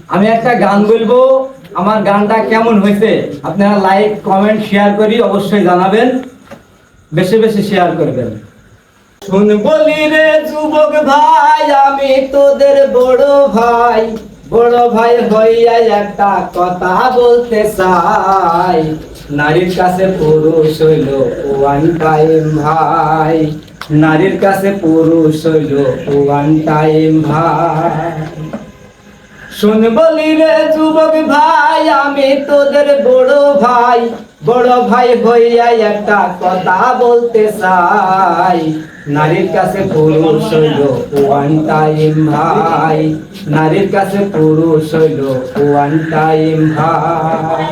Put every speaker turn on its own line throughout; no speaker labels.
আমি একটা গান বলবো, আমার গানটা কেমন হয়েছে আপনারা লাইক কমেন্ট শেয়ার করি অবশ্যই জানাবেন, বেশি বেশি শেয়ার করবেন। শুন বলি রে যুবক ভাই, আমি তোদের বড় ভাই হইয়া একটা কথা বলতে চাই। নারীর কাছে পুরুষ হইল ওয়ান টাইম ভাই, নারীর কাছে পুরুষ হইল ওয়ান টাইম ভাই। শুন বলি রে যুবক ভাই, আমি তোদের বড় ভাই হইয়া একটা কথা বলতে চাই। নারীর কাছে পুরুষ হইল ওয়ান টাইম ভাই, নারীর কাছে পুরুষ হইল ওয়ান টাইম ভাই।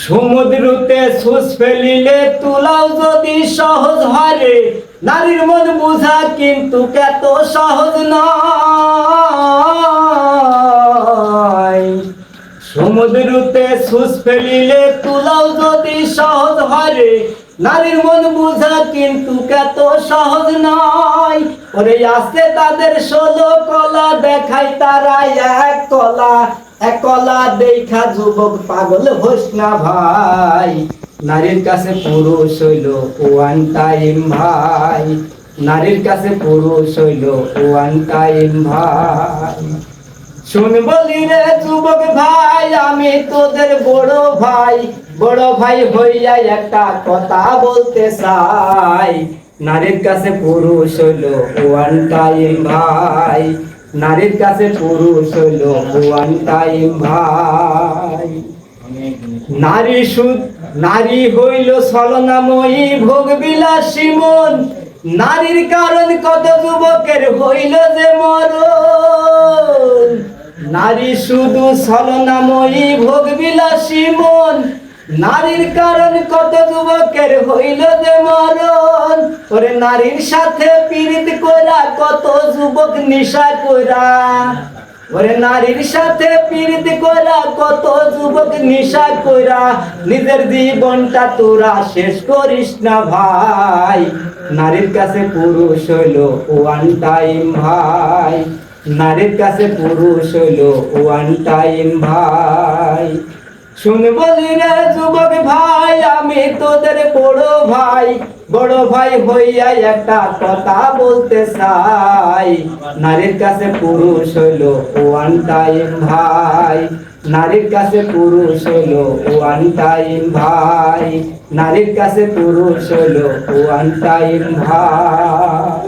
সমুদ্রতে সুস ফেলিলে তুলাও যদি সহজ হয় রে, নারীর মন বুঝা কিন্তু কত সহজ নয়। সমুদ্রতে সুস ফেলিলে তুলাও যদি সহজ হয় রে, নারীর মন বুঝা কিন্তু কত সহজ নয়। ওরে আসছে তাদের 16 কলা, দেখাই তারা এক কলা দেখা যুবক পাগল হোস না ভাই। নারীর কাছে পুরুষ হইল ওয়ান টাইম ভাই, নারীর কাছে পুরুষ হইল ওয়ান টাইম ভাই। শুন বলি রে যুবক ভাই, আমি তোদের বড় ভাই হইয়া একটা কথা বলতে চাই। নারীর কাছে পুরুষ হইল ওয়ান টাইম ভাই, নারীর কাছে পুরুষ হইল ওয়ান টাইম ভাই। নারী হইল ছলনাময়ী ভোগ বিলাসী মন, নারীর কারণ কত যুবকের হইল যে মরণ। নারী শুধু ছলনাময়ী ভোগ বিলাসী মন, নারীর কারণ কত যুবকের হইল যে মরণ। ওরে নারীর সাথে পীড়িত কইরা কত যুবক নিশা কইরা, ওরে নারীর সাথে পীড়িত কইরা কত যুবক নিশা কইরা, নিজের জীবনটা তোরা শেষ করিস না ভাই। নারীর কাছে পুরুষ হইল ওয়ান টাইম ভাই, নারীর কাছে পুরুষ হইল ওয়ান টাইম ভাই। শুন বলি রে যুবক ভাই, আমি তোদের বড় ভাই হইয়া একটা কথা বলতে চাই। নারীর কাছে পুরুষ হইল ওয়ান টাইম ভাই, নারীর কাছে পুরুষ হইল ওয়ান টাইম ভাই, নারীর কাছে পুরুষ হইল ওয়ান টাইম ভাই।